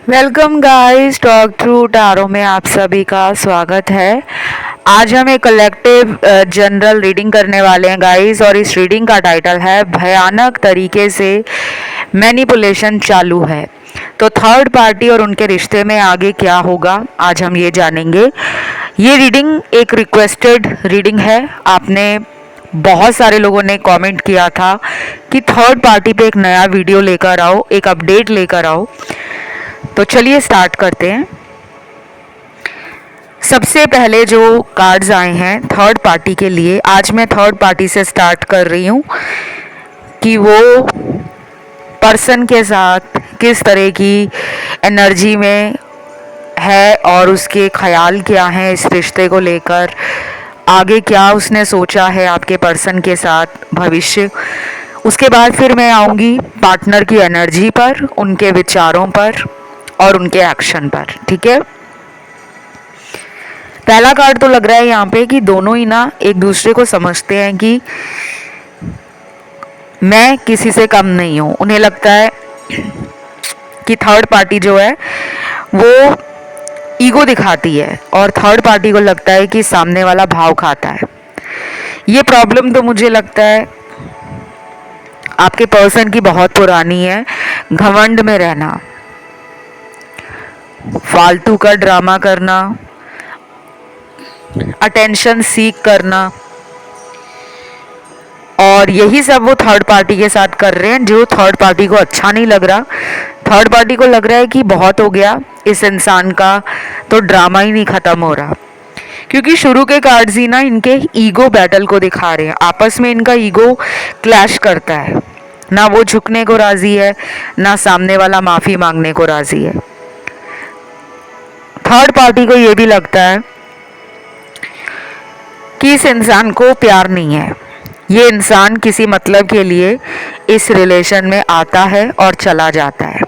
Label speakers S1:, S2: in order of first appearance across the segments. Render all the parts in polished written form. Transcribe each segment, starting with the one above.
S1: Welcome guys, talk through tarot में आप सभी का स्वागत है। आज हम एक कलेक्टिव जनरल रीडिंग करने वाले हैं गाइस, और इस रीडिंग का टाइटल है भयानक तरीके से मैनिपुलेशन चालू है। तो थर्ड पार्टी और उनके रिश्ते में आगे क्या होगा, आज हम ये जानेंगे। ये रीडिंग एक रिक्वेस्टेड रीडिंग है। आपने बहुत सारे लोगों ने कमेंट किया था कि थर्ड पार्टी पे एक नया वीडियो लेकर आओ, एक अपडेट लेकर आओ। तो चलिए स्टार्ट करते हैं। सबसे पहले जो कार्ड्स आए हैं थर्ड पार्टी के लिए, आज मैं थर्ड पार्टी से स्टार्ट कर रही हूँ कि वो पर्सन के साथ किस तरह की एनर्जी में है और उसके ख्याल क्या हैं इस रिश्ते को लेकर, आगे क्या उसने सोचा है आपके पर्सन के साथ भविष्य। उसके बाद फिर मैं आऊँगी पार्टनर की एनर्जी पर, उनके विचारों पर और उनके एक्शन पर। ठीक है। पहला कार्ड तो लग रहा है यहाँ पे कि दोनों ही ना एक दूसरे को समझते हैं कि मैं किसी से कम नहीं हूँ। उन्हें लगता है कि थर्ड पार्टी जो है वो ईगो दिखाती है और थर्ड पार्टी को लगता है कि सामने वाला भाव खाता है। ये प्रॉब्लम तो मुझे लगता है आपके पर्सन की बहुत पुरानी है। घमंड में रहना, फालतू का ड्रामा करना, अटेंशन सीख करना, और यही सब वो थर्ड पार्टी के साथ कर रहे हैं जो थर्ड पार्टी को अच्छा नहीं लग रहा। थर्ड पार्टी को लग रहा है कि बहुत हो गया इस इंसान का, तो ड्रामा ही नहीं ख़त्म हो रहा। क्योंकि शुरू के कार्ड्स ही ना इनके ईगो बैटल को दिखा रहे हैं। आपस में इनका ईगो क्लैश करता है, ना वो झुकने को राज़ी है ना सामने वाला माफ़ी मांगने को राज़ी है। थर्ड पार्टी को ये भी लगता है कि इस इंसान को प्यार नहीं है। ये इंसान किसी मतलब के लिए इस रिलेशन में आता है और चला जाता है।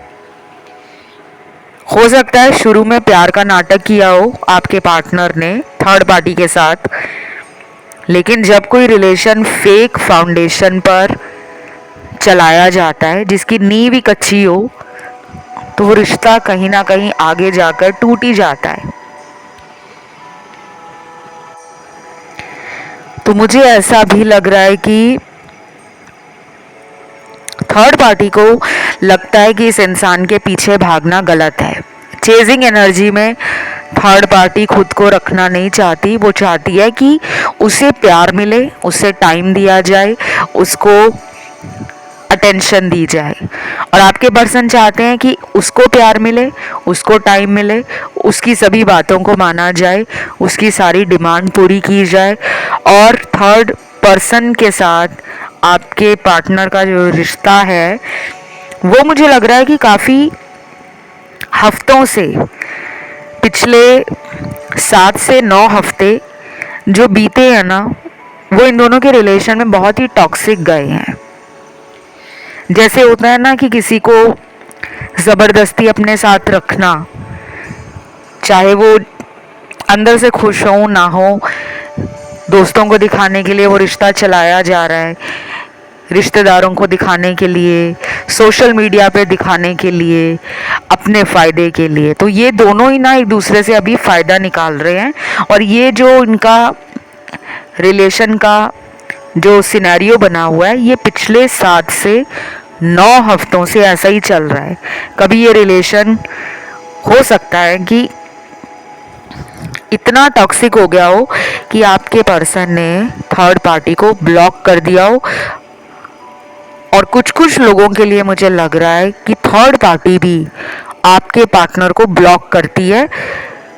S1: हो सकता है शुरू में प्यार का नाटक किया हो आपके पार्टनर ने थर्ड पार्टी के साथ, लेकिन जब कोई रिलेशन फेक फाउंडेशन पर चलाया जाता है जिसकी नींव ही कच्ची हो, तो वो रिश्ता कहीं ना कहीं आगे जाकर टूट ही जाता है। तो मुझे ऐसा भी लग रहा है कि थर्ड पार्टी को लगता है कि इस इंसान के पीछे भागना गलत है। चेजिंग एनर्जी में थर्ड पार्टी खुद को रखना नहीं चाहती। वो चाहती है कि उसे प्यार मिले, उसे टाइम दिया जाए, उसको अटेंशन दी जाए। और आपके पर्सन चाहते हैं कि उसको प्यार मिले, उसको टाइम मिले, उसकी सभी बातों को माना जाए, उसकी सारी डिमांड पूरी की जाए। और थर्ड पर्सन के साथ आपके पार्टनर का जो रिश्ता है वो मुझे लग रहा है कि काफ़ी हफ्तों से, पिछले 7 से 9 हफ्ते जो बीते हैं ना, वो इन दोनों के रिलेशन में बहुत ही टॉक्सिक गए हैं। जैसे होता है ना कि किसी को ज़बरदस्ती अपने साथ रखना, चाहे वो अंदर से खुश हो ना हो, दोस्तों को दिखाने के लिए वो रिश्ता चलाया जा रहा है, रिश्तेदारों को दिखाने के लिए, सोशल मीडिया पे दिखाने के लिए, अपने फ़ायदे के लिए। तो ये दोनों ही ना एक दूसरे से अभी फ़ायदा निकाल रहे हैं। और ये जो इनका रिलेशन का जो सिनेरियो बना हुआ है, ये पिछले 7 से 9 हफ्तों से ऐसा ही चल रहा है। कभी ये रिलेशन हो सकता है कि इतना टॉक्सिक हो गया हो कि आपके पर्सन ने थर्ड पार्टी को ब्लॉक कर दिया हो। और कुछ कुछ लोगों के लिए मुझे लग रहा है कि थर्ड पार्टी भी आपके पार्टनर को ब्लॉक करती है,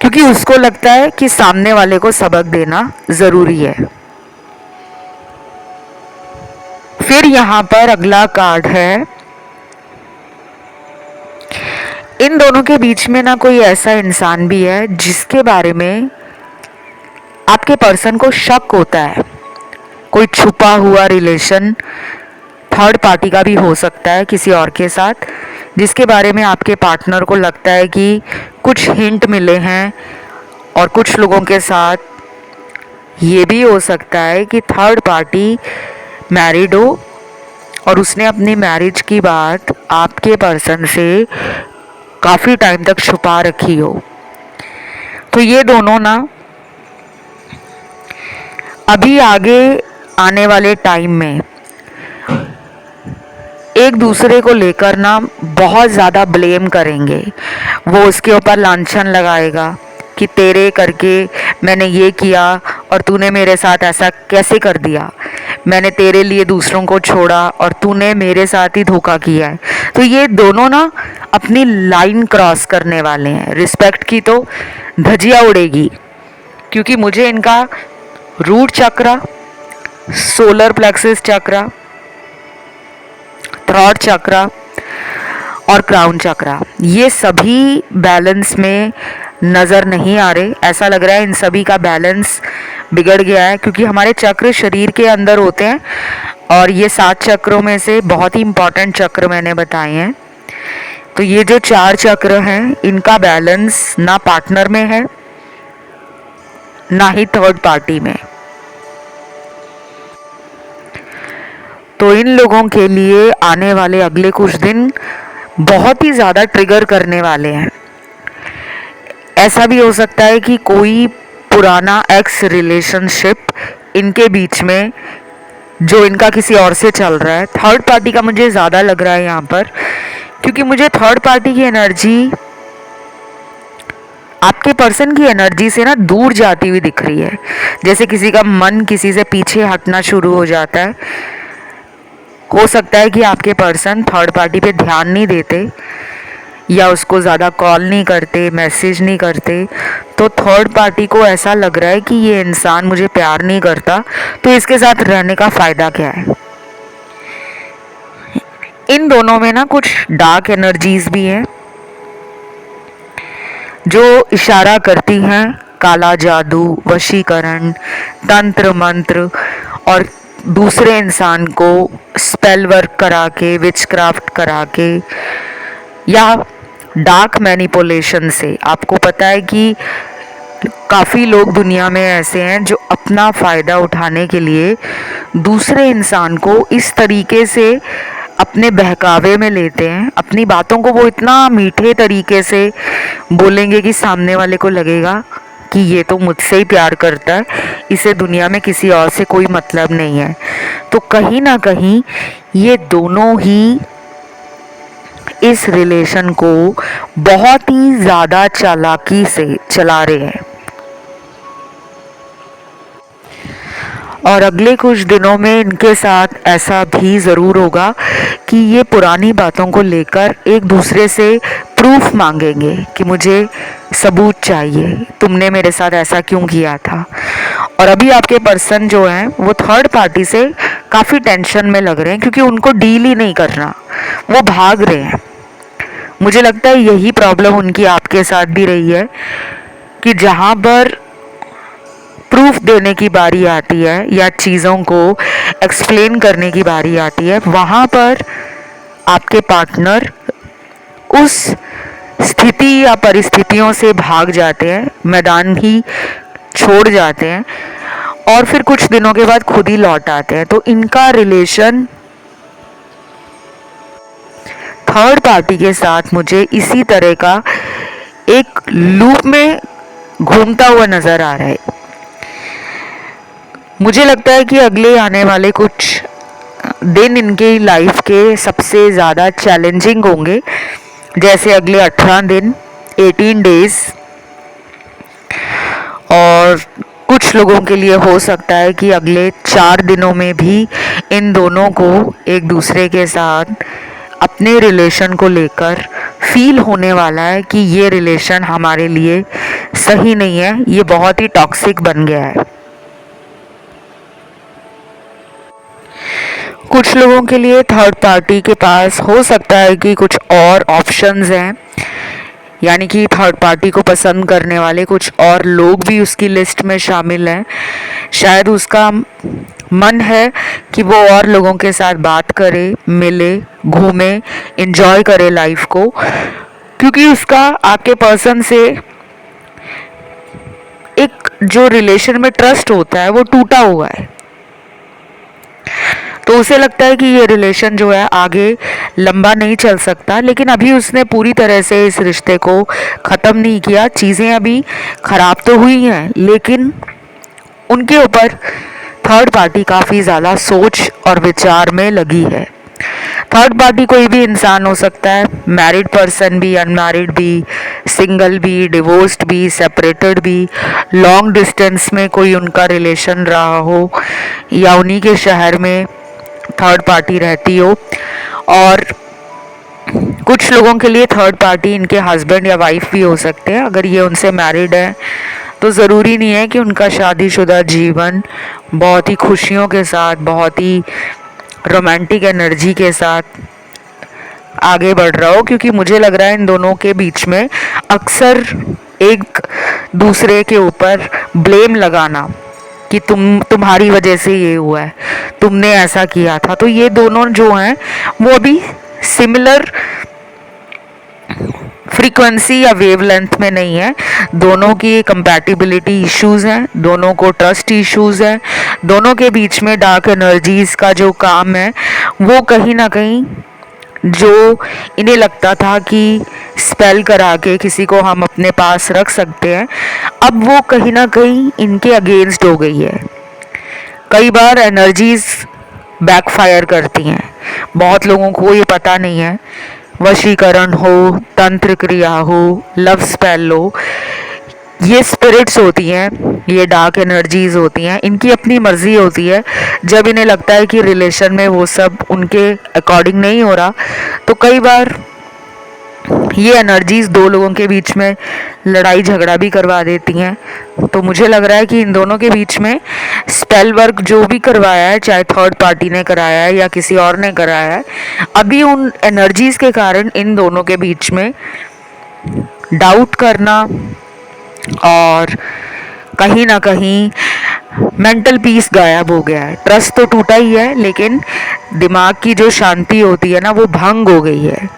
S1: क्योंकि उसको लगता है कि सामने वाले को सबक देना ज़रूरी है। फिर यहाँ पर अगला कार्ड है, इन दोनों के बीच में ना कोई ऐसा इंसान भी है जिसके बारे में आपके पर्सन को शक होता है। कोई छुपा हुआ रिलेशन थर्ड पार्टी का भी हो सकता है किसी और के साथ, जिसके बारे में आपके पार्टनर को लगता है कि कुछ हिंट मिले हैं। और कुछ लोगों के साथ ये भी हो सकता है कि थर्ड पार्टी मैरिड हो और उसने अपनी मैरिज की बात आपके पर्सन से काफ़ी टाइम तक छुपा रखी हो। तो ये दोनों ना अभी आगे आने वाले टाइम में एक दूसरे को लेकर ना बहुत ज़्यादा ब्लेम करेंगे। वो उसके ऊपर लांछन लगाएगा कि तेरे करके मैंने ये किया और तूने मेरे साथ ऐसा कैसे कर दिया, मैंने तेरे लिए दूसरों को छोड़ा और तूने मेरे साथ ही धोखा किया है। तो ये दोनों ना अपनी लाइन क्रॉस करने वाले हैं। रिस्पेक्ट की तो धजिया उड़ेगी, क्योंकि मुझे इनका रूट चक्र, सोलर प्लेक्सिस चक्र, थ्रॉट चक्र और क्राउन चक्र, ये सभी बैलेंस में नज़र नहीं आ रहे। ऐसा लग रहा है इन सभी का बैलेंस बिगड़ गया है, क्योंकि हमारे चक्र शरीर के अंदर होते हैं और ये 7 चक्रों में से बहुत ही इम्पॉर्टेंट चक्र मैंने बताए हैं। तो ये जो 4 चक्र हैं, इनका बैलेंस ना पार्टनर में है ना ही थर्ड पार्टी में। तो इन लोगों के लिए आने वाले अगले कुछ दिन बहुत ही ज़्यादा ट्रिगर करने वाले हैं। ऐसा भी हो सकता है कि कोई पुराना एक्स रिलेशनशिप इनके बीच में जो इनका किसी और से चल रहा है, थर्ड पार्टी का मुझे ज़्यादा लग रहा है यहाँ पर, क्योंकि मुझे थर्ड पार्टी की एनर्जी आपके पर्सन की एनर्जी से ना दूर जाती हुई दिख रही है। जैसे किसी का मन किसी से पीछे हटना शुरू हो जाता है। हो सकता है कि आपके पर्सन थर्ड पार्टी पे ध्यान नहीं देते या उसको ज़्यादा कॉल नहीं करते, मैसेज नहीं करते। तो थर्ड पार्टी को ऐसा लग रहा है कि ये इंसान मुझे प्यार नहीं करता, तो इसके साथ रहने का फ़ायदा क्या है। इन दोनों में ना कुछ डार्क एनर्जीज भी हैं जो इशारा करती हैं काला जादू, वशीकरण, तंत्र मंत्र और दूसरे इंसान को स्पेल वर्क करा के, विचक्राफ्ट करा के या डार्क मैनिपुलेशन से। आपको पता है कि काफ़ी लोग दुनिया में ऐसे हैं जो अपना फ़ायदा उठाने के लिए दूसरे इंसान को इस तरीके से अपने बहकावे में लेते हैं। अपनी बातों को वो इतना मीठे तरीके से बोलेंगे कि सामने वाले को लगेगा कि ये तो मुझसे ही प्यार करता है, इसे दुनिया में किसी और से कोई मतलब नहीं है। तो कहीं ना कहीं ये दोनों ही इस रिलेशन को बहुत ही ज़्यादा चालाकी से चला रहे हैं। और अगले कुछ दिनों में इनके साथ ऐसा भी ज़रूर होगा कि ये पुरानी बातों को लेकर एक दूसरे से प्रूफ मांगेंगे कि मुझे सबूत चाहिए, तुमने मेरे साथ ऐसा क्यों किया था। और अभी आपके पर्सन जो हैं वो थर्ड पार्टी से काफ़ी टेंशन में लग रहे हैं, क्योंकि उनको डील ही नहीं करना, वो भाग रहे हैं। मुझे लगता है यही प्रॉब्लम उनकी आपके साथ भी रही है कि जहाँ पर प्रूफ देने की बारी आती है या चीज़ों को एक्सप्लेन करने की बारी आती है, वहाँ पर आपके पार्टनर उस स्थिति या परिस्थितियों से भाग जाते हैं, मैदान ही छोड़ जाते हैं और फिर कुछ दिनों के बाद खुद ही लौट आते हैं। तो इनका रिलेशन थर्ड पार्टी के साथ मुझे इसी तरह का एक लूप में घूमता हुआ नज़र आ रहा है। मुझे लगता है कि अगले आने वाले कुछ दिन इनकी लाइफ के सबसे ज़्यादा चैलेंजिंग होंगे। जैसे अगले 18 दिन, 18 डेज, और कुछ लोगों के लिए हो सकता है कि अगले 4 दिनों में भी इन दोनों को एक दूसरे के साथ अपने रिलेशन को लेकर फील होने वाला है कि ये रिलेशन हमारे लिए सही नहीं है, ये बहुत ही टॉक्सिक बन गया है। कुछ लोगों के लिए थर्ड पार्टी के पास हो सकता है कि कुछ और ऑप्शंस हैं, यानी कि थर्ड पार्टी को पसंद करने वाले कुछ और लोग भी उसकी लिस्ट में शामिल हैं। शायद उसका मन है कि वो और लोगों के साथ बात करे, मिले, घूमे, एंजॉय करे लाइफ को, क्योंकि उसका आपके पर्सन से एक जो रिलेशन में ट्रस्ट होता है वो टूटा हुआ है। तो उसे लगता है कि ये रिलेशन जो है आगे लंबा नहीं चल सकता, लेकिन अभी उसने पूरी तरह से इस रिश्ते को ख़त्म नहीं किया। चीज़ें अभी ख़राब तो हुई हैं, लेकिन उनके ऊपर थर्ड पार्टी काफ़ी ज़्यादा सोच और विचार में लगी है। थर्ड पार्टी कोई भी इंसान हो सकता है, मैरिड पर्सन भी, अनमैरिड भी, सिंगल भी, डिवोर्स्ड भी, सेपरेटेड भी, लॉन्ग डिस्टेंस में कोई उनका रिलेशन रहा हो, या उन्हीं के शहर में थर्ड पार्टी रहती हो। और कुछ लोगों के लिए थर्ड पार्टी इनके हस्बैंड या वाइफ भी हो सकते हैं। अगर ये उनसे मैरिड है तो ज़रूरी नहीं है कि उनका शादीशुदा जीवन बहुत ही खुशियों के साथ, बहुत ही रोमांटिक एनर्जी के साथ आगे बढ़ रहा हो, क्योंकि मुझे लग रहा है इन दोनों के बीच में अक्सर एक दूसरे के ऊपर ब्लेम लगाना कि तुम्हारी वजह से ये हुआ है, तुमने ऐसा किया था। तो ये दोनों जो हैं वो अभी सिमिलर फ्रीक्वेंसी या वेवलेंथ में नहीं है। दोनों की कंपैटिबिलिटी इश्यूज हैं, दोनों को ट्रस्ट इश्यूज हैं, दोनों के बीच में डार्क एनर्जीज का जो काम है वो कहीं ना कहीं, जो इन्हें लगता था कि स्पेल करा के किसी को हम अपने पास रख सकते हैं, अब वो कहीं ना कहीं इनके अगेंस्ट हो गई है। कई बार एनर्जीज बैकफायर करती हैं, बहुत लोगों को ये पता नहीं है। वशीकरण हो, तंत्र क्रिया हो, लव स्पेल हो, ये स्पिरिट्स होती हैं, ये डार्क एनर्जीज होती हैं, इनकी अपनी मर्जी होती है। जब इन्हें लगता है कि रिलेशन में वो सब उनके अकॉर्डिंग नहीं हो रहा, तो कई बार ये एनर्जीज दो लोगों के बीच में लड़ाई झगड़ा भी करवा देती हैं। तो मुझे लग रहा है कि इन दोनों के बीच में स्पेल वर्क जो भी करवाया है, चाहे थर्ड पार्टी ने कराया है या किसी और ने कराया है, अभी उन एनर्जीज के कारण इन दोनों के बीच में डाउट करना और कहीं ना कहीं मेंटल पीस गायब हो गया है। ट्रस्ट तो टूटा ही है, लेकिन दिमाग की जो शांति होती है ना, वो भंग हो गई है।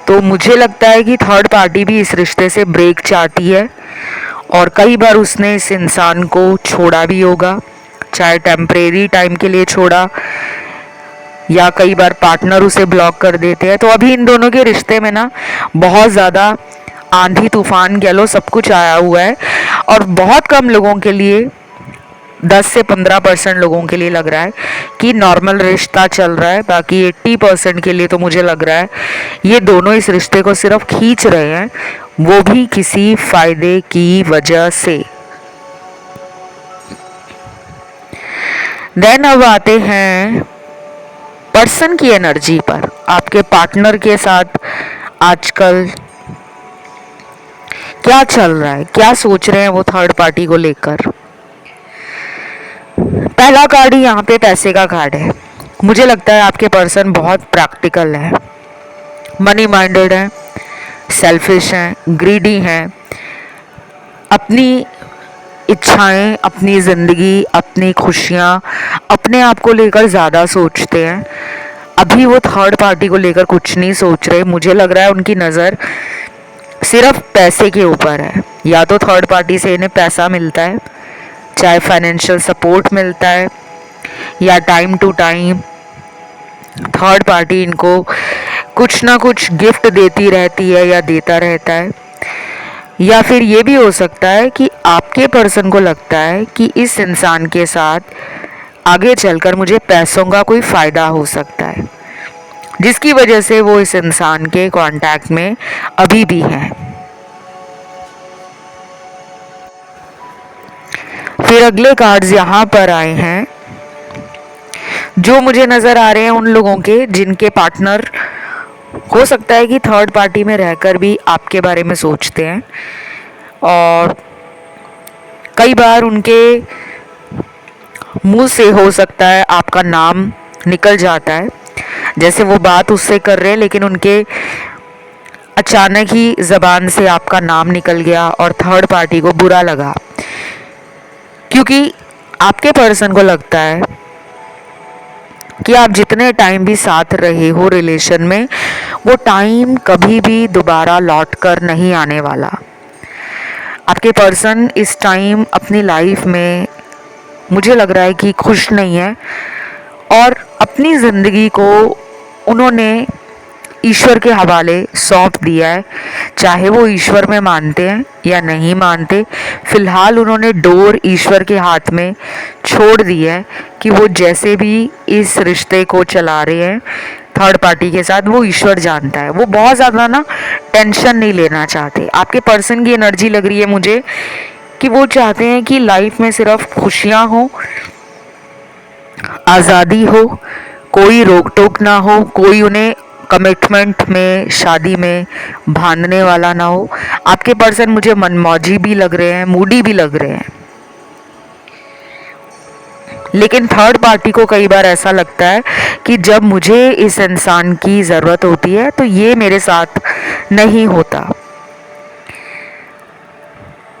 S1: तो मुझे लगता है कि थर्ड पार्टी भी इस रिश्ते से ब्रेक चाहती है, और कई बार उसने इस इंसान को छोड़ा भी होगा, चाहे टेम्परेरी टाइम के लिए छोड़ा, या कई बार पार्टनर उसे ब्लॉक कर देते हैं। तो अभी इन दोनों के रिश्ते में ना बहुत ज़्यादा आंधी तूफान कह लो, सब कुछ आया हुआ है, और बहुत कम लोगों के लिए, 10 से 15% लोगों के लिए लग रहा है कि नॉर्मल रिश्ता चल रहा है। बाकी 80% के लिए तो मुझे लग रहा है ये दोनों इस रिश्ते को सिर्फ खींच रहे हैं, वो भी किसी फायदे की वजह से। देन अब आते हैं पर्सन की एनर्जी पर। आपके पार्टनर के साथ आजकल क्या चल रहा है, क्या सोच रहे हैं वो थर्ड पार्टी को लेकर। पहला कार्ड ही यहाँ पे पैसे का कार्ड है। मुझे लगता है आपके पर्सन बहुत प्रैक्टिकल है, मनी माइंडेड है, सेल्फिश हैं, ग्रीडी हैं, अपनी इच्छाएं, अपनी ज़िंदगी, अपनी खुशियाँ, अपने आप को लेकर ज़्यादा सोचते हैं। अभी वो थर्ड पार्टी को लेकर कुछ नहीं सोच रहे। मुझे लग रहा है उनकी नज़र सिर्फ पैसे के ऊपर है। या तो थर्ड पार्टी से इन्हें पैसा मिलता है, चाहे फाइनेंशियल सपोर्ट मिलता है, या time to time third party इनको कुछ ना कुछ गिफ्ट देती रहती है या देता रहता है। या फिर ये भी हो सकता है कि आपके पर्सन को लगता है कि इस इंसान के साथ आगे चलकर मुझे पैसों का कोई फ़ायदा हो सकता है, जिसकी वजह से वो इस इंसान के कांटेक्ट में अभी भी हैं। फिर अगले कार्ड्स यहाँ पर आए हैं, जो मुझे नज़र आ रहे हैं उन लोगों के जिनके पार्टनर हो सकता है कि थर्ड पार्टी में रहकर भी आपके बारे में सोचते हैं, और कई बार उनके मुंह से हो सकता है आपका नाम निकल जाता है। जैसे वो बात उससे कर रहे हैं, लेकिन उनके अचानक ही ज़बान से आपका नाम निकल गया और थर्ड पार्टी को बुरा लगा, क्योंकि आपके पर्सन को लगता है कि आप जितने टाइम भी साथ रहे हो रिलेशन में, वो टाइम कभी भी दोबारा लौट कर नहीं आने वाला। आपके पर्सन इस टाइम अपनी लाइफ में मुझे लग रहा है कि खुश नहीं है, और अपनी ज़िंदगी को उन्होंने ईश्वर के हवाले सौंप दिया है। चाहे वो ईश्वर में मानते हैं या नहीं मानते, फिलहाल उन्होंने डोर ईश्वर के हाथ में छोड़ दी है कि वो जैसे भी इस रिश्ते को चला रहे हैं थर्ड पार्टी के साथ, वो ईश्वर जानता है। वो बहुत ज़्यादा ना टेंशन नहीं लेना चाहते। आपके पर्सन की एनर्जी लग रही है मुझे कि वो चाहते हैं कि लाइफ में सिर्फ खुशियाँ हो, आज़ादी हो, कोई रोक टोक ना हो, कोई उन्हें कमिटमेंट में, शादी में बांधने वाला ना हो। आपके पर्सन मुझे मनमौजी भी लग रहे हैं, मूडी भी लग रहे हैं। लेकिन थर्ड पार्टी को कई बार ऐसा लगता है कि जब मुझे इस इंसान की ज़रूरत होती है तो ये मेरे साथ नहीं होता।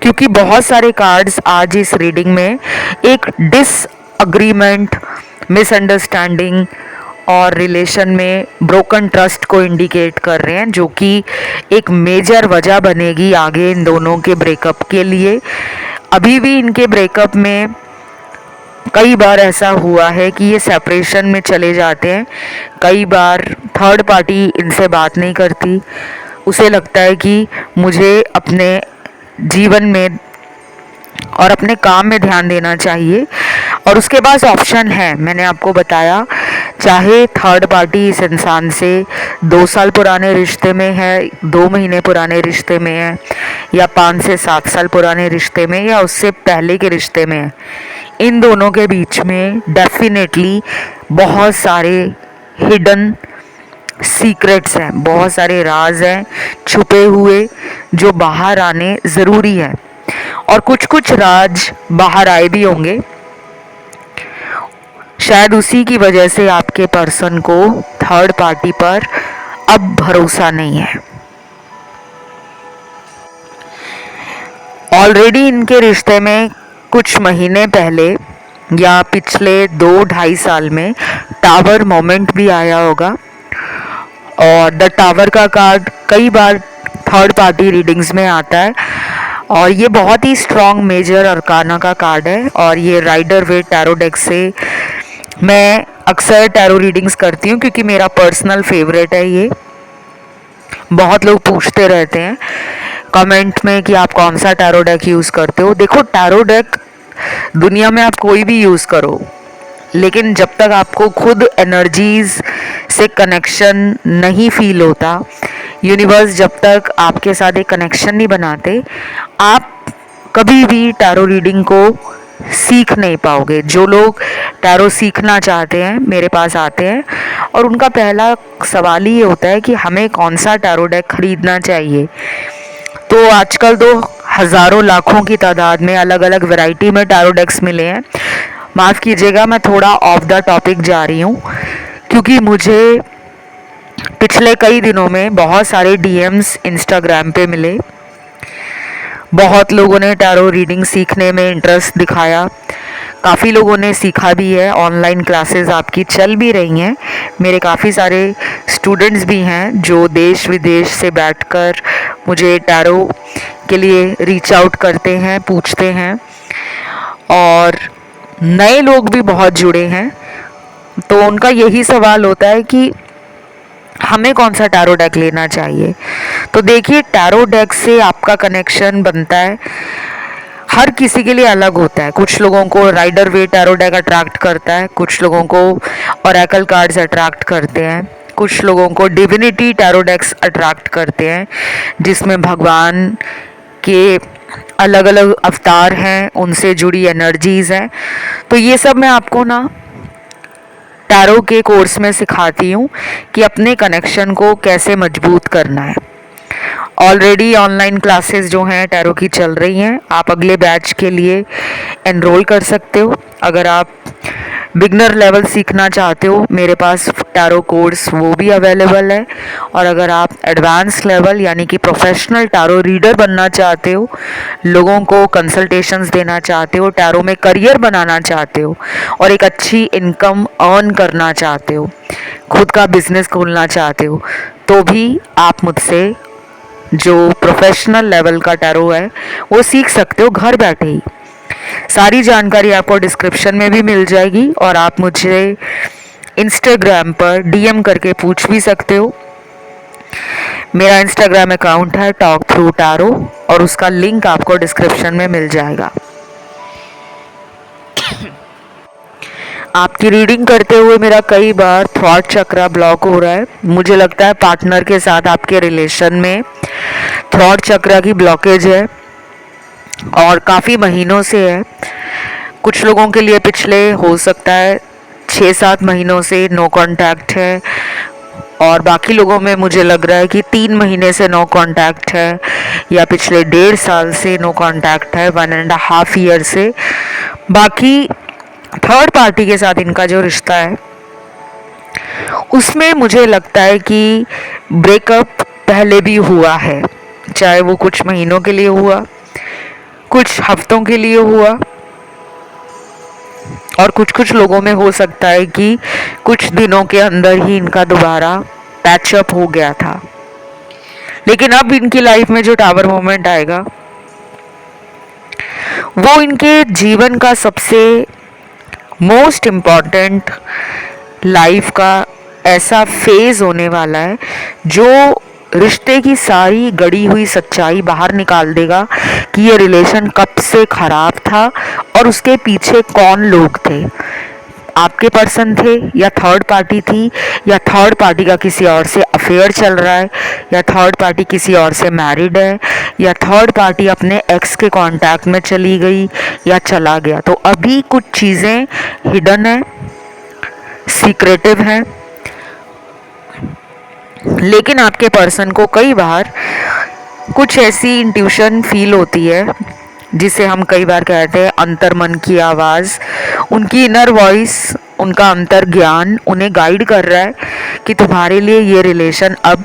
S1: क्योंकि बहुत सारे कार्ड्स आज इस रीडिंग में एक डिसअग्रीमेंट, मिसअंडरस्टैंडिंग और रिलेशन में ब्रोकन ट्रस्ट को इंडिकेट कर रहे हैं, जो कि एक मेजर वजह बनेगी आगे इन दोनों के ब्रेकअप के लिए। अभी भी इनके ब्रेकअप में कई बार ऐसा हुआ है कि ये सेपरेशन में चले जाते हैं। कई बार थर्ड पार्टी इनसे बात नहीं करती, उसे लगता है कि मुझे अपने जीवन में और अपने काम में ध्यान देना चाहिए, और उसके पास ऑप्शन है। मैंने आपको बताया, चाहे थर्ड पार्टी इस इंसान से 2 साल पुराने रिश्ते में है, 2 महीने पुराने रिश्ते में है, या 5 से 7 साल पुराने रिश्ते में, या उससे पहले के रिश्ते में है, इन दोनों के बीच में डेफिनेटली बहुत सारे हिडन सीक्रेट्स हैं, बहुत सारे राज हैं छुपे हुए, जो बाहर आने ज़रूरी है। और कुछ कुछ राज बाहर आए भी होंगे, शायद उसी की वजह से आपके पर्सन को थर्ड पार्टी पर अब भरोसा नहीं है। ऑलरेडी इनके रिश्ते में कुछ महीने पहले या पिछले 2-2.5 साल में टावर मोमेंट भी आया होगा, और द टावर का कार्ड कई बार थर्ड पार्टी रीडिंग्स में आता है, और ये बहुत ही स्ट्रॉन्ग मेजर अरकाना का कार्ड है। और ये राइडर वेट टैरो डेक से मैं अक्सर टैरो रीडिंग्स करती हूँ, क्योंकि मेरा पर्सनल फेवरेट है ये। बहुत लोग पूछते रहते हैं कमेंट में कि आप कौन सा टैरो डेक यूज़ करते हो। देखो, टैरो डेक दुनिया में आप कोई भी यूज़ करो, लेकिन जब तक आपको खुद एनर्जीज से कनेक्शन नहीं फील होता, यूनिवर्स जब तक आपके साथ एक कनेक्शन नहीं बनाते, आप कभी भी टैरो रीडिंग को सीख नहीं पाओगे। जो लोग टैरो सीखना चाहते हैं मेरे पास आते हैं, और उनका पहला सवाल ही ये होता है कि हमें कौन सा टैरो डेक खरीदना चाहिए। तो आजकल तो हज़ारों लाखों की तादाद में अलग अलग वैरायटी में टैरो डेक्स मिले हैं। माफ़ कीजिएगा, मैं थोड़ा ऑफ द टॉपिक जा रही हूँ, क्योंकि मुझे पिछले कई दिनों में बहुत सारे डीएम्स इंस्टाग्राम पे मिले। बहुत लोगों ने टैरो रीडिंग सीखने में इंटरेस्ट दिखाया, काफ़ी लोगों ने सीखा भी है। ऑनलाइन क्लासेस आपकी चल भी रही हैं। मेरे काफ़ी सारे स्टूडेंट्स भी हैं जो देश विदेश से बैठकर मुझे टैरो के लिए रीच आउट करते हैं, पूछते हैं, और नए लोग भी बहुत जुड़े हैं। तो उनका यही सवाल होता है कि हमें कौन सा टैरो डेक लेना चाहिए। तो देखिए, टैरो डेक से आपका कनेक्शन बनता है, हर किसी के लिए अलग होता है। कुछ लोगों को Rider Waite tarot deck attract करता है, कुछ लोगों को ओरेकल कार्ड्स अट्रैक्ट करते हैं, कुछ लोगों को डिविनिटी टैरो डेक्स अट्रैक्ट करते हैं, जिसमें भगवान के अलग अलग अवतार हैं, उनसे जुड़ी एनर्जीज हैं। तो ये सब मैं आपको ना टैरो के कोर्स में सिखाती हूँ कि अपने कनेक्शन को कैसे मजबूत करना है। ऑलरेडी ऑनलाइन क्लासेस जो हैं टैरो की चल रही हैं, आप अगले बैच के लिए एनरोल कर सकते हो। अगर आप बिगनर लेवल सीखना चाहते हो, मेरे पास टैरो कोर्स वो भी अवेलेबल है। और अगर आप एडवांस लेवल यानी कि प्रोफेशनल टैरो रीडर बनना चाहते हो, लोगों को कंसल्टेशंस देना चाहते हो, टैरो में करियर बनाना चाहते हो, और एक अच्छी इनकम अर्न करना चाहते हो, खुद का बिजनेस खोलना चाहते हो, तो भी आप मुझसे जो प्रोफेशनल लेवल का टैरो है वो सीख सकते हो घर बैठे ही। सारी जानकारी आपको डिस्क्रिप्शन में भी मिल जाएगी, और आप मुझे इंस्टाग्राम पर डीएम करके पूछ भी सकते हो। मेरा इंस्टाग्राम अकाउंट है टॉक थ्रू टैरो और उसका लिंक आपको डिस्क्रिप्शन में मिल जाएगा। आपकी रीडिंग करते हुए मेरा कई बार थॉट चक्रा ब्लॉक हो रहा है। मुझे लगता है पार्टनर के साथ आपके रिलेशन में थॉट चक्रा की ब्लॉकेज है और काफ़ी महीनों से है। कुछ लोगों के लिए पिछले हो सकता है 6-7 महीनों से नो कांटेक्ट है और बाकी लोगों में मुझे लग रहा है कि 3 महीने से नो कांटेक्ट है या पिछले 1.5 साल से नो कांटेक्ट है, 1.5 ईयर से। बाकी थर्ड पार्टी के साथ इनका जो रिश्ता है उसमें मुझे लगता है कि ब्रेकअप पहले भी हुआ है, चाहे वो कुछ महीनों के लिए हुआ, कुछ हफ्तों के लिए हुआ और कुछ लोगों में हो सकता है कि कुछ दिनों के अंदर ही इनका दोबारा पैचअप हो गया था। लेकिन अब इनकी लाइफ में जो टावर मोमेंट आएगा वो इनके जीवन का सबसे मोस्ट इम्पॉर्टेंट लाइफ का ऐसा फेज होने वाला है जो रिश्ते की सारी गड़ी हुई सच्चाई बाहर निकाल देगा कि ये रिलेशन कब से खराब था और उसके पीछे कौन लोग थे। आपके पर्सन थे या थर्ड पार्टी थी या थर्ड पार्टी का किसी और से अफेयर चल रहा है या थर्ड पार्टी किसी और से मैरिड है या थर्ड पार्टी अपने एक्स के कांटेक्ट में चली गई या चला गया। तो अभी कुछ चीज़ें हिडन है, सीक्रेटिव हैं, लेकिन आपके पर्सन को कई बार कुछ ऐसी इंट्यूशन फील होती है जिसे हम कई बार कहते हैं अंतर्मन की आवाज़। उनकी इनर वॉइस, उनका अंतर ज्ञान उन्हें गाइड कर रहा है कि तुम्हारे लिए ये रिलेशन अब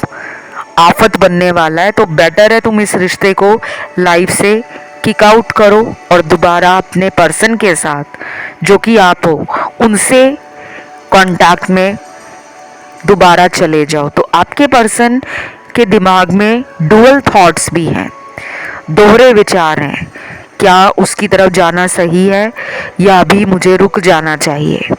S1: आफत बनने वाला है, तो बेटर है तुम इस रिश्ते को लाइफ से किक आउट करो और दोबारा अपने पर्सन के साथ जो कि आप हो उनसे कांटेक्ट में दोबारा चले जाओ। तो आपके पर्सन के दिमाग में डुअल थॉट्स भी हैं, दोहरे विचार हैं। क्या उसकी तरफ जाना सही है या अभी मुझे रुक जाना चाहिए।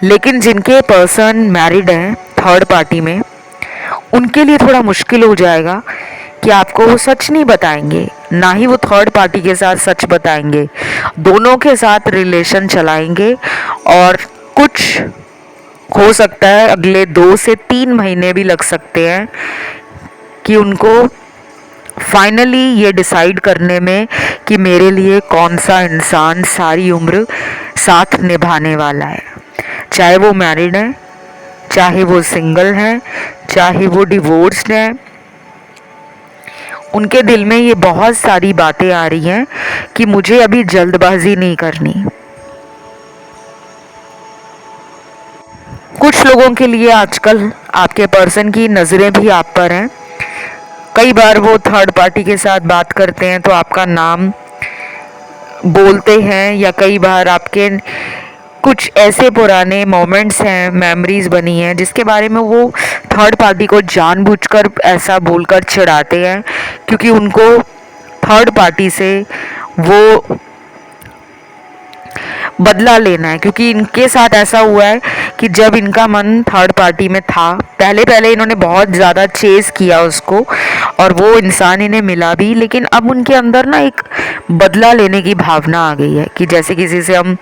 S1: लेकिन जिनके पर्सन मैरिड हैं थर्ड पार्टी में, उनके लिए थोड़ा मुश्किल हो जाएगा कि आपको वो सच नहीं बताएंगे, ना ही वो थर्ड पार्टी के साथ सच बताएंगे। दोनों के साथ रिलेशन चलाएंगे और कुछ हो सकता है अगले 2 से 3 महीने भी लग सकते हैं कि उनको फाइनली ये डिसाइड करने में कि मेरे लिए कौन सा इंसान सारी उम्र साथ निभाने वाला है। चाहे वो मैरिड है, चाहे वो सिंगल है, चाहे वो डिवोर्स्ड है, उनके दिल में ये बहुत सारी बातें आ रही हैं कि मुझे अभी जल्दबाजी नहीं करनी। कुछ लोगों के लिए आजकल आपके पर्सन की नज़रें भी आप पर हैं। कई बार वो थर्ड पार्टी के साथ बात करते हैं तो आपका नाम बोलते हैं या कई बार आपके कुछ ऐसे पुराने मोमेंट्स हैं, मेमोरीज बनी हैं जिसके बारे में वो थर्ड पार्टी को जानबूझकर ऐसा बोलकर चिढ़ाते हैं क्योंकि उनको थर्ड पार्टी से वो बदला लेना है। क्योंकि इनके साथ ऐसा हुआ है कि जब इनका मन थर्ड पार्टी में था, पहले इन्होंने बहुत ज़्यादा चेस किया उसको और वो इंसान इन्हें मिला भी, लेकिन अब उनके अंदर ना एक बदला लेने की भावना आ गई है कि जैसे किसी से हम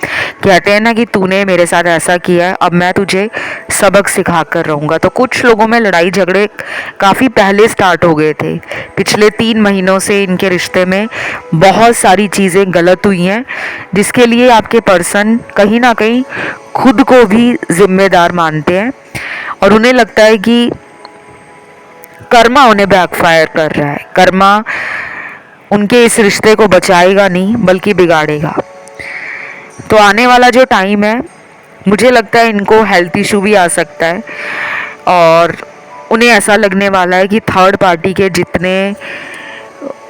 S1: कहते हैं ना कि तूने मेरे साथ ऐसा किया है, अब मैं तुझे सबक सिखा कर रहूँगा। तो कुछ लोगों में लड़ाई झगड़े काफ़ी पहले स्टार्ट हो गए थे। पिछले 3 महीनों से इनके रिश्ते में बहुत सारी चीज़ें गलत हुई हैं जिसके लिए आपके पर्सन कहीं ना कहीं खुद को भी जिम्मेदार मानते हैं और उन्हें लगता है कि कर्मा उन्हें बैकफायर कर रहा है। कर्मा उनके इस रिश्ते को बचाएगा नहीं बल्कि बिगाड़ेगा। तो आने वाला जो टाइम है मुझे लगता है इनको हेल्थ इशू भी आ सकता है और उन्हें ऐसा लगने वाला है कि थर्ड पार्टी के जितने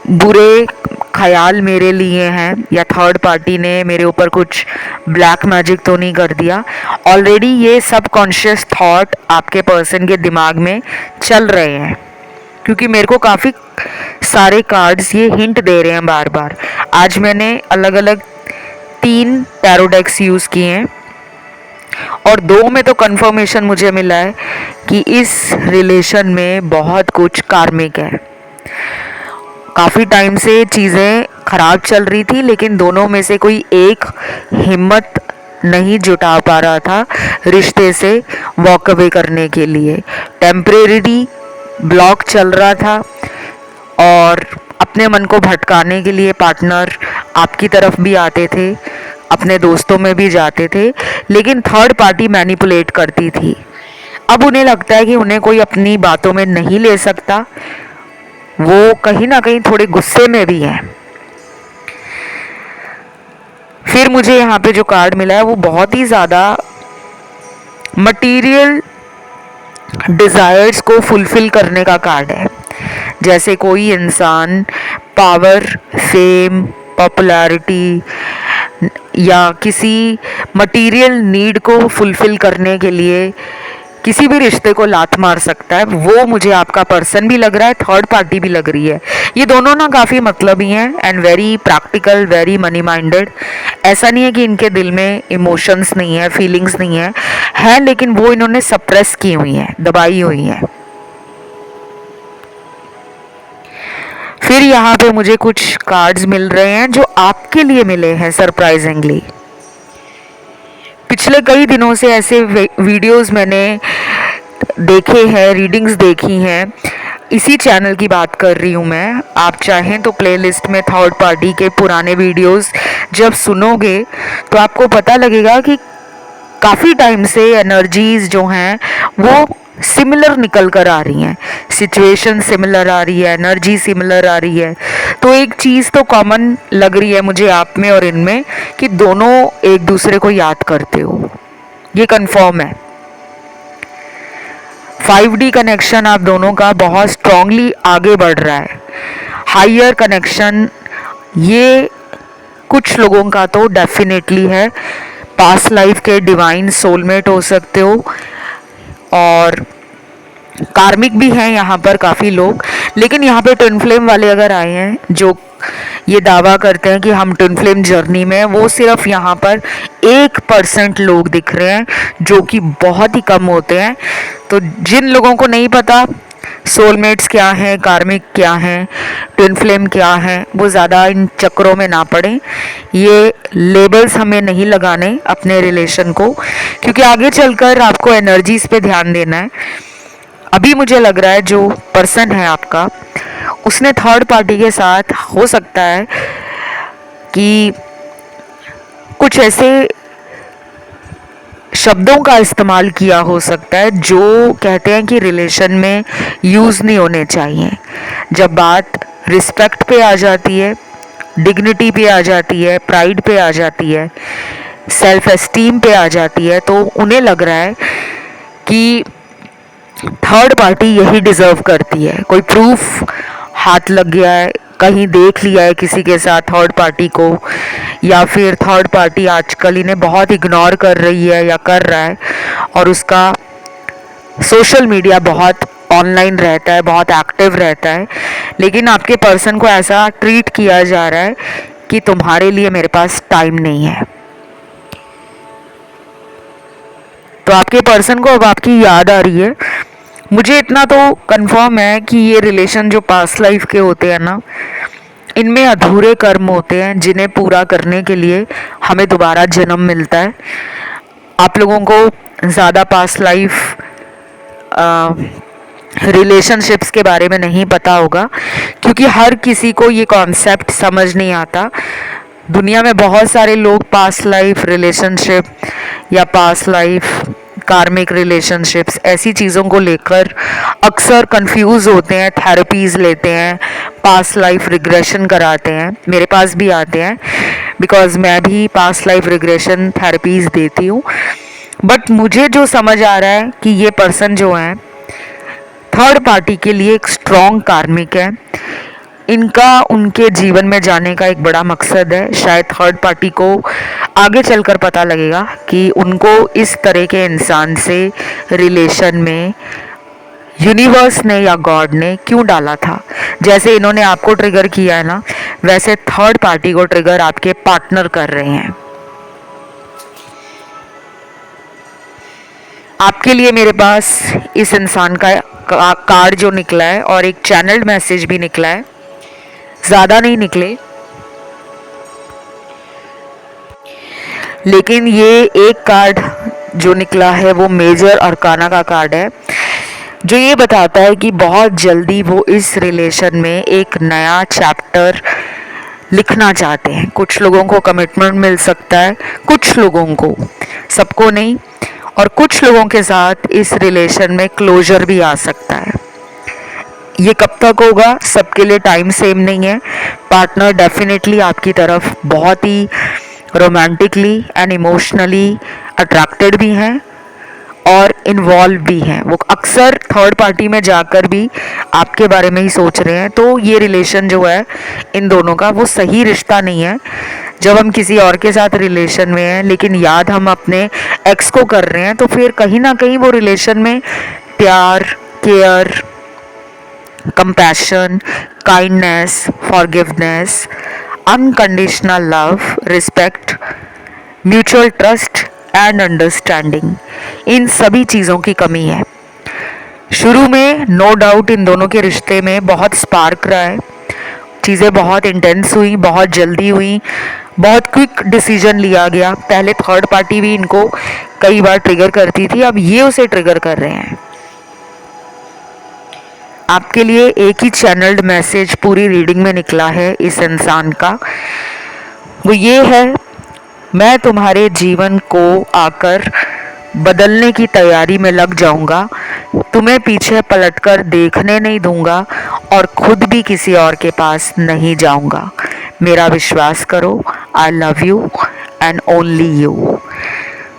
S1: बुरे ख्याल मेरे लिए हैं या थर्ड पार्टी ने मेरे ऊपर कुछ ब्लैक मैजिक तो नहीं कर दिया, ऑलरेडी ये सब कॉन्शियस थॉट आपके पर्सन के दिमाग में चल रहे हैं। क्योंकि मेरे को काफ़ी सारे कार्ड्स ये हिंट दे रहे हैं बार बार। आज मैंने अलग अलग 3 टैरो डेक्स यूज़ किए हैं और 2 में तो कंफर्मेशन मुझे मिला है कि इस रिलेशन में बहुत कुछ कार्मिक है। काफ़ी टाइम से चीज़ें खराब चल रही थी, लेकिन दोनों में से कोई एक हिम्मत नहीं जुटा पा रहा था रिश्ते से वॉक अवे करने के लिए। टेम्परेरी ब्लॉक चल रहा था और अपने मन को भटकाने के लिए पार्टनर आपकी तरफ भी आते थे, अपने दोस्तों में भी जाते थे, लेकिन थर्ड पार्टी मैनिपुलेट करती थी। अब उन्हें लगता है कि उन्हें कोई अपनी बातों में नहीं ले सकता, वो कहीं ना कहीं थोड़े गुस्से में भी हैं। फिर मुझे यहाँ पे जो कार्ड मिला है वो बहुत ही ज़्यादा मटेरियल डिज़ायर्स को फुलफिल करने का कार्ड है। जैसे कोई इंसान पावर, फेम, पॉपुलैरिटी या किसी मटेरियल नीड को फुलफिल करने के लिए किसी भी रिश्ते को लात मार सकता है। वो मुझे आपका पर्सन भी लग रहा है, थर्ड पार्टी भी लग रही है। ये दोनों ना काफ़ी मतलबी हैं and very practical, very money minded. ऐसा नहीं है कि इनके दिल में इमोशंस नहीं है, फीलिंग्स नहीं है, लेकिन वो इन्होंने सप्रेस की हुई हैं, दबाई हुई हैं। फिर यहाँ पे मुझे कुछ कार्ड्स मिल रहे हैं जो आपके लिए मिले हैं सरप्राइजिंगली। पिछले कई दिनों से ऐसे वीडियोस मैंने देखे हैं, रीडिंग्स देखी हैं। इसी चैनल की बात कर रही हूँ मैं। आप चाहें तो प्लेलिस्ट में थर्ड पार्टी के पुराने वीडियोस जब सुनोगे तो आपको पता लगेगा कि काफ़ी टाइम से एनर्जीज जो हैं वो सिमिलर निकल कर आ रही हैं, सिचुएशन सिमिलर आ रही है, एनर्जी सिमिलर आ रही है। तो एक चीज़ तो कॉमन लग रही है मुझे आप में और इनमें कि दोनों एक दूसरे को याद करते हो, ये कंफर्म है। 5D कनेक्शन आप दोनों का बहुत स्ट्रांगली आगे बढ़ रहा है। हायर कनेक्शन ये कुछ लोगों का तो डेफिनेटली है। पास्ट लाइफ के डिवाइन सोलमेट हो सकते हो और कार्मिक भी हैं यहाँ पर काफ़ी लोग। लेकिन यहाँ पे ट्विन फ्लेम वाले अगर आए हैं जो ये दावा करते हैं कि हम ट्विन फ्लेम जर्नी में, वो सिर्फ यहाँ पर 1% लोग दिख रहे हैं जो कि बहुत ही कम होते हैं। तो जिन लोगों को नहीं पता सोलमेट्स क्या हैं, कार्मिक क्या हैं, ट्विन फ्लेम क्या हैं, वो ज़्यादा इन चक्रों में ना पड़े। ये लेबल्स हमें नहीं लगाने अपने रिलेशन को, क्योंकि आगे चलकर आपको एनर्जीज पे ध्यान देना है। अभी मुझे लग रहा है जो पर्सन है आपका, उसने थर्ड पार्टी के साथ हो सकता है कि कुछ ऐसे शब्दों का इस्तेमाल किया हो सकता है जो कहते हैं कि रिलेशन में यूज़ नहीं होने चाहिए। जब बात रिस्पेक्ट पे आ जाती है, डिग्निटी पे आ जाती है, प्राइड पे आ जाती है, सेल्फ एस्टीम पे आ जाती है, तो उन्हें लग रहा है कि थर्ड पार्टी यही डिज़र्व करती है। कोई प्रूफ हाथ लग गया है, कहीं देख लिया है किसी के साथ थर्ड पार्टी को, या फिर थर्ड पार्टी आजकल इन्हें बहुत इग्नोर कर रही है या कर रहा है और उसका सोशल मीडिया बहुत ऑनलाइन रहता है, बहुत एक्टिव रहता है, लेकिन आपके पर्सन को ऐसा ट्रीट किया जा रहा है कि तुम्हारे लिए मेरे पास टाइम नहीं है। तो आपके पर्सन को अब आपकी याद आ रही है। मुझे इतना तो कंफर्म है कि ये रिलेशन जो पास्ट लाइफ के होते हैं ना, इनमें अधूरे कर्म होते हैं जिन्हें पूरा करने के लिए हमें दोबारा जन्म मिलता है। आप लोगों को ज़्यादा पास्ट लाइफ रिलेशनशिप्स के बारे में नहीं पता होगा, क्योंकि हर किसी को ये कॉन्सेप्ट समझ नहीं आता। दुनिया में बहुत सारे लोग पास्ट लाइफ रिलेशनशिप या पास्ट लाइफ कार्मिक रिलेशनशिप्स ऐसी चीज़ों को लेकर अक्सर कंफ्यूज होते हैं, थेरेपीज़ लेते हैं, पास्ट लाइफ रिग्रेशन कराते हैं। मेरे पास भी आते हैं बिकॉज़ मैं भी पास्ट लाइफ रिग्रेशन थेरेपीज़ देती हूँ। बट मुझे जो समझ आ रहा है कि ये पर्सन जो है थर्ड पार्टी के लिए एक स्ट्रॉन्ग कार्मिक है। इनका उनके जीवन में जाने का एक बड़ा मकसद है। शायद थर्ड पार्टी को आगे चलकर पता लगेगा कि उनको इस तरह के इंसान से रिलेशन में यूनिवर्स ने या गॉड ने क्यों डाला था। जैसे इन्होंने आपको ट्रिगर किया है ना, वैसे थर्ड पार्टी को ट्रिगर आपके पार्टनर कर रहे हैं। आपके लिए मेरे पास इस इंसान का कार्ड जो निकला है और एक चैनल्ड मैसेज भी निकला है, ज़्यादा नहीं निकले, लेकिन ये एक कार्ड जो निकला है वो मेजर अरकाना का कार्ड है, जो ये बताता है कि बहुत जल्दी वो इस रिलेशन में एक नया चैप्टर लिखना चाहते हैं। कुछ लोगों को कमिटमेंट मिल सकता है, कुछ लोगों को, सबको नहीं, और कुछ लोगों के साथ इस रिलेशन में क्लोजर भी आ सकता है। ये कब तक होगा, सबके लिए टाइम सेम नहीं है। पार्टनर डेफिनेटली आपकी तरफ बहुत ही रोमांटिकली एंड इमोशनली अट्रैक्टेड भी हैं और इन्वॉल्व भी हैं। वो अक्सर थर्ड पार्टी में जाकर भी आपके बारे में ही सोच रहे हैं। तो ये रिलेशन जो है इन दोनों का, वो सही रिश्ता नहीं है। जब हम किसी और के साथ रिलेशन में हैं लेकिन याद हम अपने एक्स को कर रहे हैं, तो फिर कहीं ना कहीं वो रिलेशन में प्यार, care, compassion, kindness, forgiveness, unconditional love, respect, mutual trust and understanding, इन सभी चीज़ों की कमी है। शुरू में नो डाउट इन दोनों के रिश्ते में बहुत स्पार्क रहा है, चीज़ें बहुत इंटेंस हुई, बहुत जल्दी हुई, बहुत क्विक डिसीजन लिया गया। पहले थर्ड पार्टी भी इनको कई बार ट्रिगर करती थी, अब ये उसे ट्रिगर कर रहे हैं। आपके लिए एक ही चैनल्ड मैसेज पूरी रीडिंग में निकला है इस इंसान का, वो ये है, मैं तुम्हारे जीवन को आकर बदलने की तैयारी में लग जाऊंगा, तुम्हें पीछे पलटकर देखने नहीं दूंगा और खुद भी किसी और के पास नहीं जाऊंगा। मेरा विश्वास करो, I love you and only you.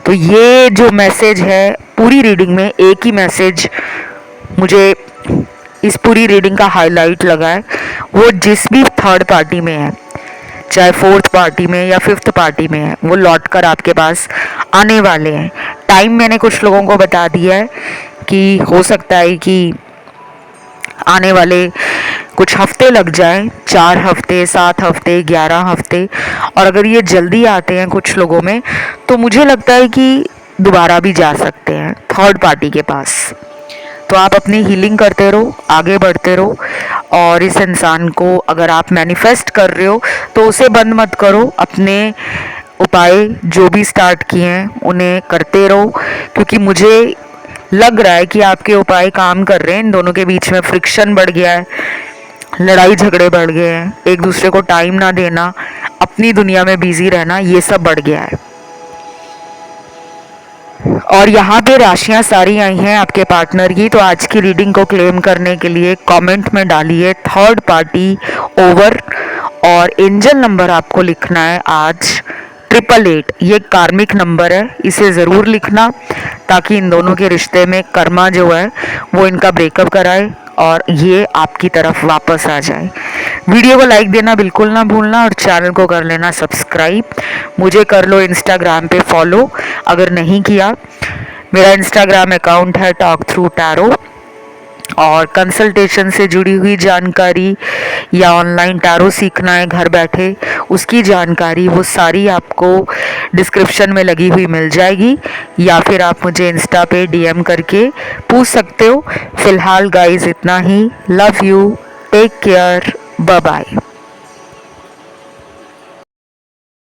S1: तो ये जो मैसेज है पूरी रीडिंग में, एक ही मैसेज मुझे इस पूरी रीडिंग का हाईलाइट लगा है, वो जिस भी थर्ड पार्टी में है, चाहे फोर्थ पार्टी में या फिफ्थ पार्टी में है, वो लौटकर आपके पास आने वाले हैं। टाइम मैंने कुछ लोगों को बता दिया है कि हो सकता है कि आने वाले कुछ हफ्ते लग जाएं, 4 हफ्ते, 7 हफ्ते, 11 हफ्ते, और अगर ये जल्दी आते हैं कुछ लोगों में, तो मुझे लगता है कि दोबारा भी जा सकते हैं थर्ड पार्टी के पास। तो आप अपनी हीलिंग करते रहो, आगे बढ़ते रहो, और इस इंसान को अगर आप मैनिफेस्ट कर रहे हो तो उसे बंद मत करो। अपने उपाय जो भी स्टार्ट किए हैं उन्हें करते रहो, क्योंकि मुझे लग रहा है कि आपके उपाय काम कर रहे हैं। इन दोनों के बीच में फ्रिक्शन बढ़ गया है, लड़ाई झगड़े बढ़ गए हैं, एक दूसरे को टाइम ना देना, अपनी दुनिया में बिजी रहना, ये सब बढ़ गया है। और यहाँ पे राशियाँ सारी आई हैं आपके पार्टनर की। तो आज की रीडिंग को क्लेम करने के लिए कमेंट में डालिए थर्ड पार्टी ओवर, और एंजल नंबर आपको लिखना है आज 888। ये कार्मिक नंबर है, इसे ज़रूर लिखना, ताकि इन दोनों के रिश्ते में कर्मा जो है वो इनका ब्रेकअप कराए और ये आपकी तरफ वापस आ जाए। वीडियो को लाइक देना बिल्कुल ना भूलना और चैनल को कर लेना सब्सक्राइब। मुझे कर लो इंस्टाग्राम पे फॉलो अगर नहीं किया। मेरा इंस्टाग्राम अकाउंट है टॉक थ्रू टैरो, और कंसल्टेशन से जुड़ी हुई जानकारी या ऑनलाइन टैरो सीखना है घर बैठे, उसकी जानकारी वो सारी आपको डिस्क्रिप्शन में लगी हुई मिल जाएगी, या फिर आप मुझे इंस्टा पे डीएम करके पूछ सकते हो। फिलहाल गाइस इतना ही। Love you, take care, bye bye.